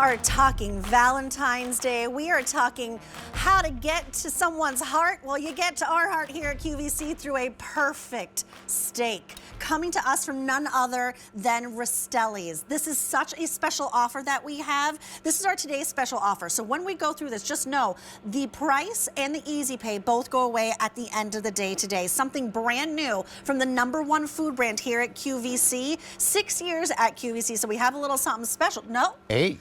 Are talking Valentine's Day. We are talking how to get to someone's heart. Well, you get to our heart here at QVC through a perfect steak. Coming to us from none other than Rastelli's. This is such a special offer that we have. This is our today's special offer. So when we go through this, just know the price and the easy pay both go away at the end of the day today. Something brand new from the #1 food brand here at QVC. 6 years at QVC, so we have a little something special. No? Eight.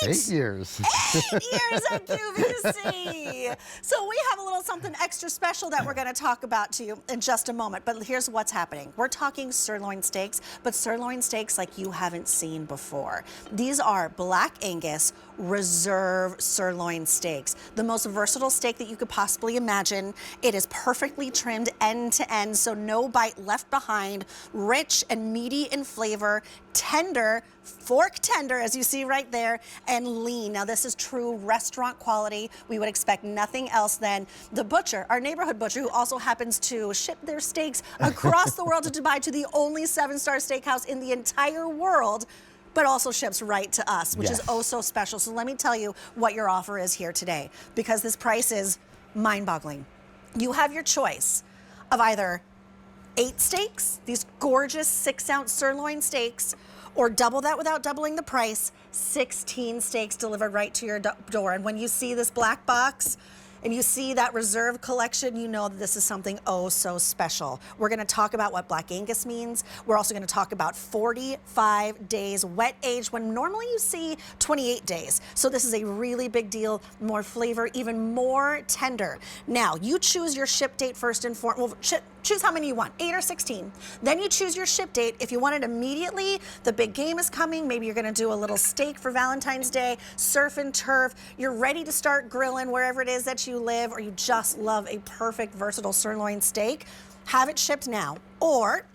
8 years. 8 years at QVC. So we have a little something extra special that we're going to talk about to you in just a moment. But here's what's happening. We're talking sirloin steaks, but sirloin steaks like you haven't seen before. These are Black Angus Reserve sirloin steaks. The most versatile steak that you could possibly imagine. It is perfectly trimmed end to end, so no bite left behind. Rich and meaty in flavor, tender, fork tender, as you see right there, and lean. Now this is true restaurant quality. We would expect nothing else than the butcher, our neighborhood butcher, who also happens to ship their steaks across the world to Dubai, to the only 7-star steakhouse in the entire world, but also ships right to us, which is oh so special. So let me tell you what your offer is here today, because this price is mind-boggling. You have your choice of either 8 steaks, these gorgeous 6-ounce sirloin steaks, or double that without doubling the price, 16 steaks delivered right to your door. And when you see this black box and you see that reserve collection, you know that this is something oh so special. We're gonna talk about what Black Angus means. We're also gonna talk about 45 days wet age when normally you see 28 days. So this is a really big deal, more flavor, even more tender. Now, you choose your ship date first and foremost. Well, choose how many you want, 8 or 16. Then you choose your ship date. If you want it immediately, the big game is coming. Maybe you're gonna do a little steak for Valentine's Day, surf and turf. You're ready to start grilling wherever it is that you live, or you just love a perfect, versatile sirloin steak. Have it shipped now. Or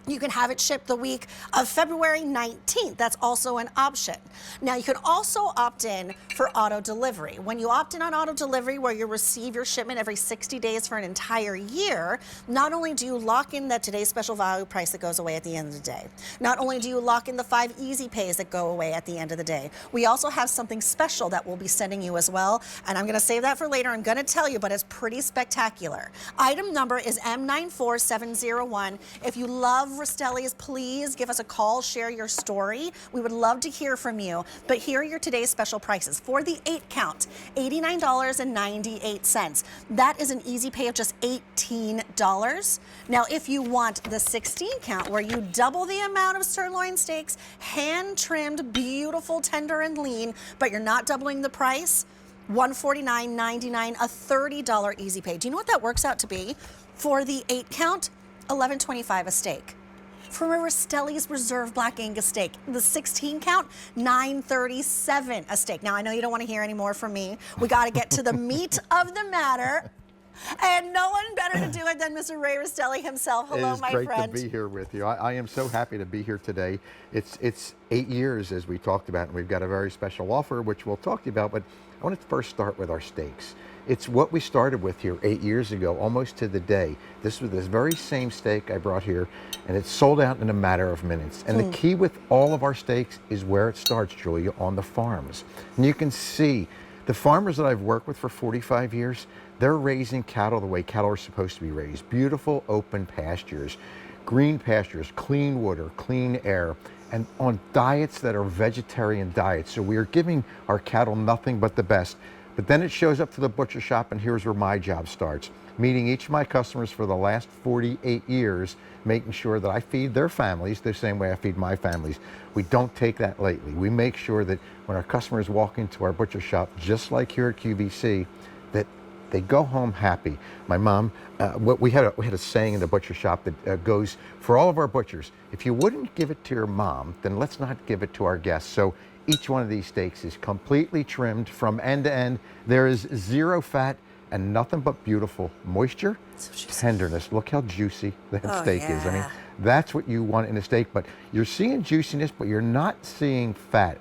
you can have it shipped the week of February 19th. That's also an option. Now, you can also opt in for auto delivery. When you opt in on auto delivery, where you receive your shipment every 60 days for an entire year, not only do you lock in that today's special value price that goes away at the end of the day, not only do you lock in the 5 easy pays that go away at the end of the day, we also have something special that we'll be sending you as well. And I'm gonna save that for later. I'm gonna tell you, but it's pretty spectacular. Item number is M94701. If you love Rastelli's, please give us a call, share your story. We would love to hear from you. But here are your today's special prices. For the 8 count, $89.98. That is an easy pay of just $18. Now, if you want the 16 count, where you double the amount of sirloin steaks, hand trimmed, beautiful, tender and lean, but you're not doubling the price, $149.99, a $30 easy pay. Do you know what that works out to be? For the 8 count, $11.25 a steak. From a Rastelli's Reserve Black Angus steak, the 16 count, $9.37 a steak. Now, I know you don't want to hear any more from me. We got to get to the meat of the matter. And no one better to do it than Mr. Ray Rastelli himself. Hello, my friend. It's great to be here with you. I am so happy to be here today. It's 8 years, as we talked about, and we've got a very special offer, which we'll talk to you about, but I want to first start with our steaks. It's what we started with here 8 years ago, almost to the day. This was this very same steak I brought here, and it's sold out in a matter of minutes. And the key with all of our steaks is where it starts, Julia, on the farms. And you can see the farmers that I've worked with for 45 years, they're raising cattle the way cattle are supposed to be raised. Beautiful open pastures, green pastures, clean water, clean air, and on diets that are vegetarian diets. So we are giving our cattle nothing but the best. But then it shows up to the butcher shop, and here's where my job starts. Meeting each of my customers for the last 48 years, making sure that I feed their families the same way I feed my families. We don't take that lightly. We make sure that when our customers walk into our butcher shop, just like here at QVC, that they go home happy. My mom, we had a saying in the butcher shop that goes for all of our butchers: if you wouldn't give it to your mom, then let's not give it to our guests. So each one of these steaks is completely trimmed from end to end. There is 0 fat and nothing but beautiful moisture, tenderness. Look how juicy that steak is. I mean, that's what you want in a steak, but you're seeing juiciness, but you're not seeing fat.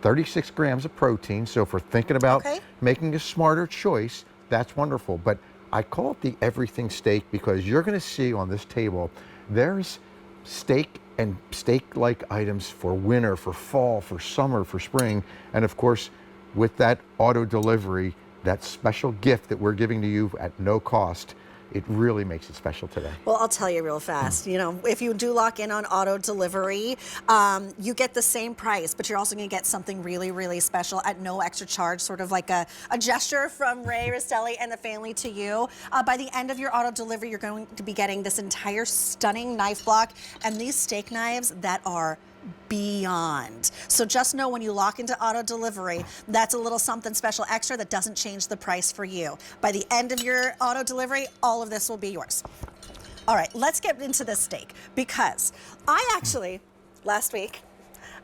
36 grams of protein, so if we're thinking about making a smarter choice, that's wonderful. But I call it the everything steak because you're gonna see on this table, there's steak and steak-like items for winter, for fall, for summer, for spring. And of course, with that auto delivery, that special gift that we're giving to you at no cost, it really makes it special today. Well, I'll tell you real fast. You know, if you do lock in on auto delivery, you get the same price, but you're also going to get something really, really special at no extra charge, sort of like a gesture from Ray Rastelli and the family to you. By the end of your auto delivery, you're going to be getting this entire stunning knife block and these steak knives that are beyond. So just know when you lock into auto delivery, that's a little something special extra that doesn't change the price for you. By the end of your auto delivery, all of this will be yours. All right, let's get into this steak because I actually, last week,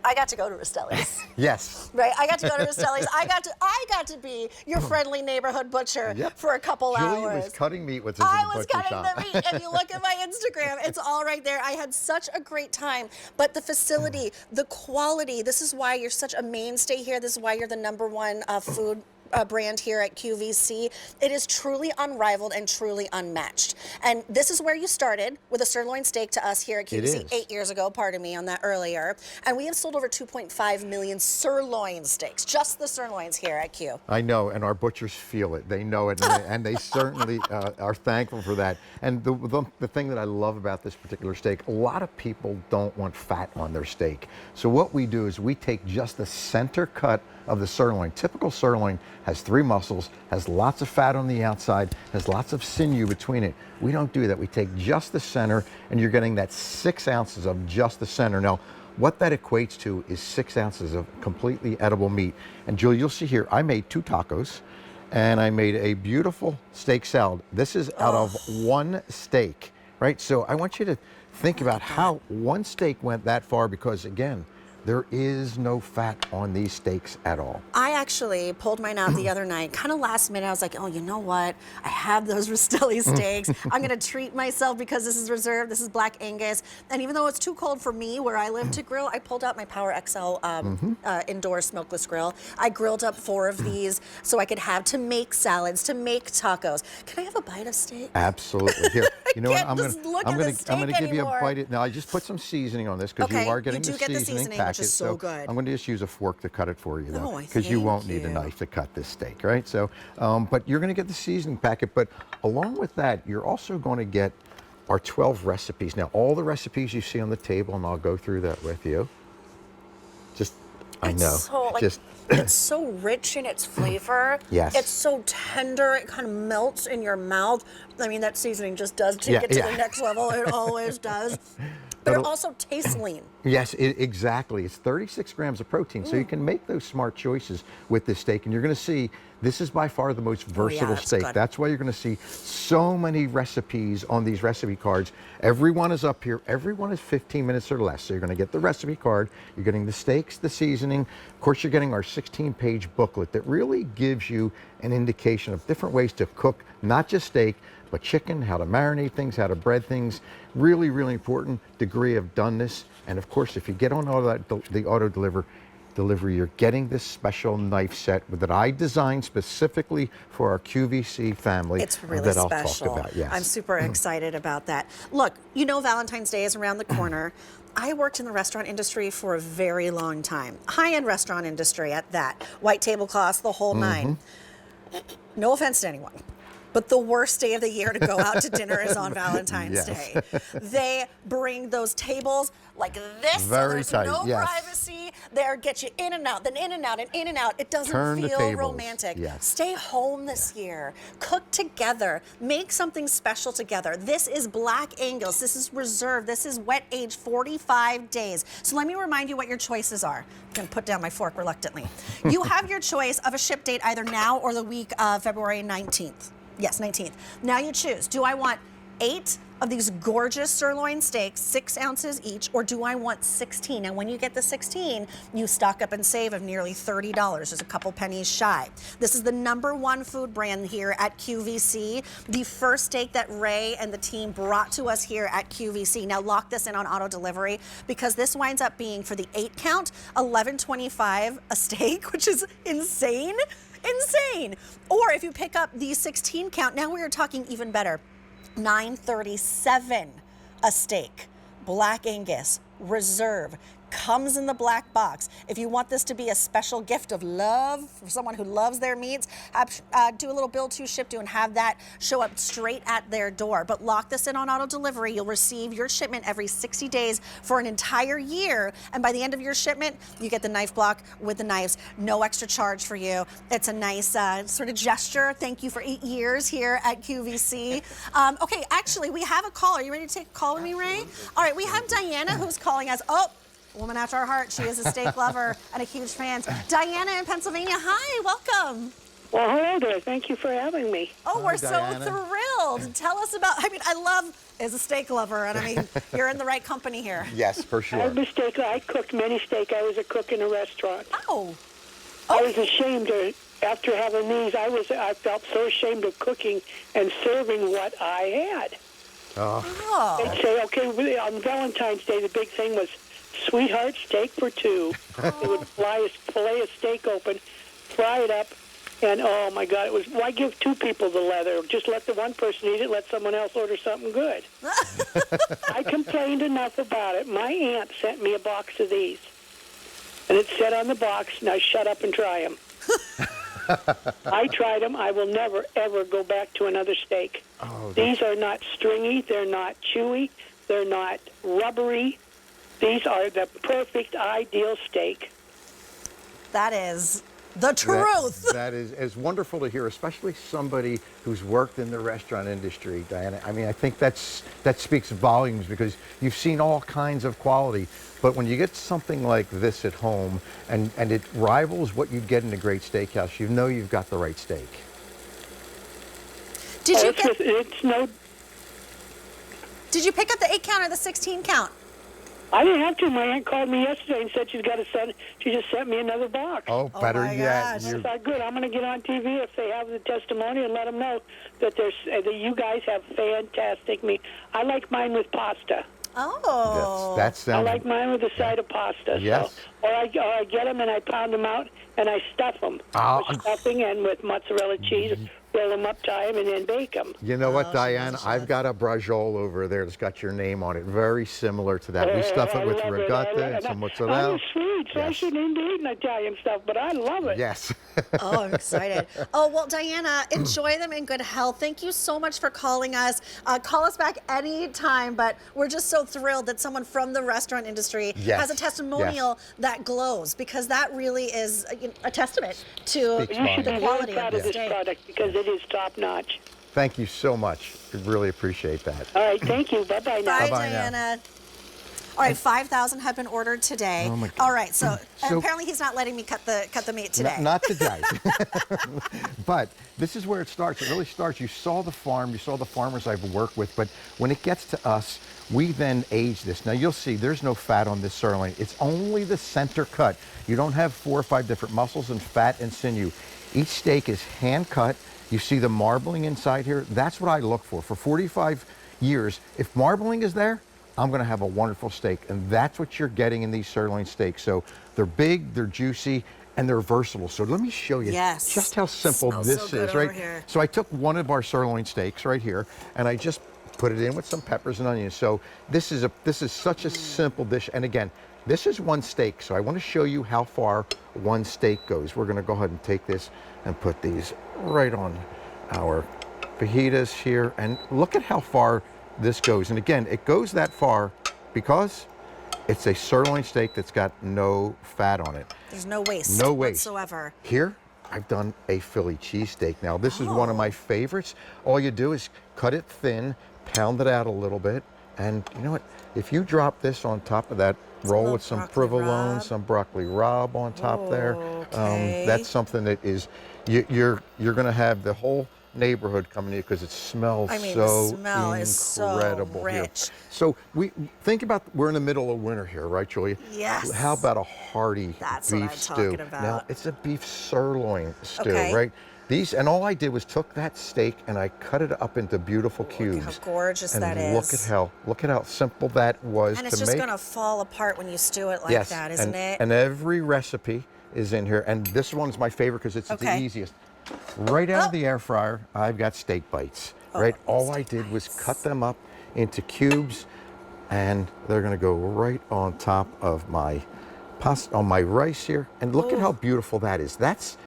I got to go to Rastelli's. Yes. Right, I got to go to Rastelli's. I got to be your friendly neighborhood butcher for a couple Julie hours. was cutting meat with his I was butcher cutting shop. the meat. If you look at my Instagram, it's all right there. I had such a great time. But the facility, the quality, this is why you're such a mainstay here. This is why you're the #1 food brand here at QVC. It is truly unrivaled and truly unmatched. And this is where you started with a sirloin steak to us here at QVC 8 years ago, pardon me on that earlier. And we have sold over 2.5 million sirloin steaks, just the sirloins here at Q. I know, and our butchers feel it. They know it, and they certainly are thankful for that. And the thing that I love about this particular steak, a lot of people don't want fat on their steak. So what we do is we take just the center cut of the sirloin. Typical sirloin has 3 muscles, has lots of fat on the outside, has lots of sinew between it. We don't do that. We take just the center, and you're getting that 6 ounces of just the center. Now, what that equates to is 6 ounces of completely edible meat. And Julie, you'll see here, I made 2 tacos, and I made a beautiful steak salad. This is out of 1 steak, right? So I want you to think about how 1 steak went that far because, again, there is no fat on these steaks at all. I actually pulled mine out the other night, kind of last minute. I was like, oh, you know what? I have those Rastelli steaks. I'm going to treat myself because this is reserved. This is Black Angus. And even though it's too cold for me where I live to grill, I pulled out my Power XL indoor smokeless grill. I grilled up 4 of these so I could have to make salads, to make tacos. Can I have a bite of steak? Absolutely. Here, you know what? I'm just look at the steak going to give you a anymore. bite. Now, I just put some seasoning on this because you are getting you do the get the seasoning seasoning, packet. which is so good. I'm going to just use a fork to cut it for you, though, Oh, because you won't thank need a you. knife to cut this steak, right? So, but you're going to get the seasoning packet. But along with that, you're also going to get our 12 recipes. Now, all the recipes you see on the table, and I'll go through that with you. I know. So, it's so rich in its flavor. Yes. It's so tender. It kind of melts in your mouth. I mean, that seasoning just does take it to the next level. It always does. But it also tastes lean. Yes, exactly. It's 36 grams of protein, so you can make those smart choices with this steak. And you're going to see this is by far the most versatile steak. Good. That's why you're going to see so many recipes on these recipe cards. Every one is up here. Every one is 15 minutes or less. So you're going to get the recipe card. You're getting the steaks, the seasoning. Of course, you're getting our 16-page booklet that really gives you an indication of different ways to cook, not just steak, but chicken, how to marinate things, how to bread things. Really, really important degree of doneness. And of course, if you get on all that, the auto delivery, you're getting this special knife set that I designed specifically for our QVC family. It's really that I'll special. talk about. Yes. I'm super excited about that. Look, you know Valentine's Day is around the corner. I worked in the restaurant industry for a very long time. High-end restaurant industry at that. White tablecloths, the whole 9. No offense to anyone, but the worst day of the year to go out to dinner is on Valentine's Day. They bring those tables like this, Very so there's tight, no privacy. They'll get you in and out, then in and out, and in and out. It doesn't Turn the feel tables. romantic. Yes. Stay home this year. Cook together. Make something special together. This is Black Angus. This is reserved. This is wet aged 45 days. So let me remind you what your choices are. I'm going to put down my fork reluctantly. You have your choice of a ship date either now or the week of February 19th. Yes, 19th. Now you choose. Do I want 8 of these gorgeous sirloin steaks, 6 ounces each, or do I want 16? And when you get the 16, you stock up and save of nearly $30. There's a couple pennies shy. This is the #1 food brand here at QVC. The first steak that Ray and the team brought to us here at QVC. Now lock this in on auto delivery because this winds up being for the 8 count, $11.25 a steak, which is insane. Insane. Or if you pick up the 16 count, now we are talking even better. $9.37 a steak. Black Angus, Reserve. Comes in the black box. If you want this to be a special gift of love for someone who loves their meats, do a little bill to ship to and have that show up straight at their door. But lock this in on auto delivery. You'll receive your shipment every 60 days for an entire year. And by the end of your shipment, you get the knife block with the knives. No extra charge for you. It's a nice sort of gesture. Thank you for 8 years here at QVC. Okay, actually, we have a call. Are you ready to take a call with me, Ray? All right, we have Diana who's calling us. Oh, woman after our heart. She is a steak lover and a huge fan. Diana in Pennsylvania. Hi, welcome. Well, hello there. Thank you for having me. Oh, we're Diana. so thrilled. Tell us about, I love, as a steak lover, and I mean, you're in the right company here. Yes, for sure. I'm a steak. I cooked many steak. I was a cook in a restaurant. Oh. I was ashamed after having these. I felt so ashamed of cooking and serving what I had. Oh. They'd say, okay, on Valentine's Day, the big thing was sweetheart steak for two. They would fillet a steak open, fry it up, and oh my God, it was, why give two people the leather? Just let the one person eat it, let someone else order something good. I complained enough about it. My aunt sent me a box of these, and it said on the box, now shut up and try them. I tried them. I will never, ever go back to another steak. Oh, these are not stringy. They're not chewy. They're not rubbery. These are the perfect, ideal steak. That is the truth. That is wonderful to hear, especially somebody who's worked in the restaurant industry, Diana. I mean, I think that speaks volumes because you've seen all kinds of quality. But when you get something like this at home and it rivals what you'd get in a great steakhouse, you know you've got the right steak. Did you pick up the 8 count or the 16 count? I didn't have to. My aunt called me yesterday and said she just sent me another box. Oh, better my yet. gosh. I thought, good. I'm going to get on TV if they have the testimony and let them know that that you guys have fantastic meat. I like mine with pasta. Oh. That sounds. I like mine with a side of pasta. Yes. So, or I get them and I pound them out and I stuff them with stuffing and with mozzarella cheese. Roll them up, tie them, and then bake them. You know what, Diana? I've got a braciole over there that's got your name on it. Very similar to that. We stuff it with ricotta and some mozzarella. I'm sweet, so I Yes. shouldn't even be eating Italian stuff, but I love it. Yes. Oh, I'm excited. Oh, well, Diana, enjoy them in good health. Thank you so much for calling us. Call us back anytime, but we're just so thrilled that someone from the restaurant industry Yes. has a testimonial that glows, because that really is a testament to Speaks You should the be quality very proud of of the this steak. product because it is top notch. Thank you so much. I really appreciate that. All right, thank you. Bye-bye now. Bye, Bye-bye now. Diana. All right, 5,000 have been ordered today. Oh, my God. All right, so So- apparently he's not letting me cut the meat today. Not today. But this is where it starts. It really starts. You saw the farm. You saw the farmers I've worked with. But when it gets to us, we then age this. Now, you'll see there's no fat on this sirloin. It's only the center cut. You don't have 4 or 5 different muscles and fat and sinew. Each steak is hand cut. You see the marbling inside here. That's what I look for. For 45 years, if marbling is there, I'm going to have a wonderful steak. And that's what you're getting in these sirloin steaks. So they're big, they're juicy, and they're versatile. So let me show you Yes. just how simple Smells this so good is, over right? here. So I took one of our sirloin steaks right here, and I just put it in with some peppers and onions. So this is such a simple dish. And again, this is one steak. So I want to show you how far one steak goes. We're going to go ahead and take this and put these right on our fajitas here. And look at how far this goes. And again, it goes that far because it's a sirloin steak that's got no fat on it. There's no waste. No waste whatsoever. Here, I've done a Philly cheesesteak. Now, this is one of my favorites. All you do is cut it thin, pound it out a little bit, and you know what? If you drop this on top of that, roll with some broccoli provolone, rabe. some broccoli rabe on top there. Okay. That's something that is, you're going to have the whole neighborhood coming to you because it smells I mean, so the smell is so incredible here. rich. So we think about, we're in the middle of winter here, right, Julia? Yes. How about a hearty That's what beef I'm stew? talking about. Now, it's a beef sirloin stew, Okay. right? And all I did was took that steak and I cut it up into beautiful cubes. How gorgeous and that look is. Look at how simple that was And it's to just make. going to fall apart when you stew it like Yes, that, isn't it? And every recipe is in here. And this one's my favorite because it's the Okay. easiest. Right out of the air fryer, I've got steak bites. Right? All I did was cut them up into cubes, And they're going to go right on top of my pasta, on my rice here. And look at how beautiful that is. That's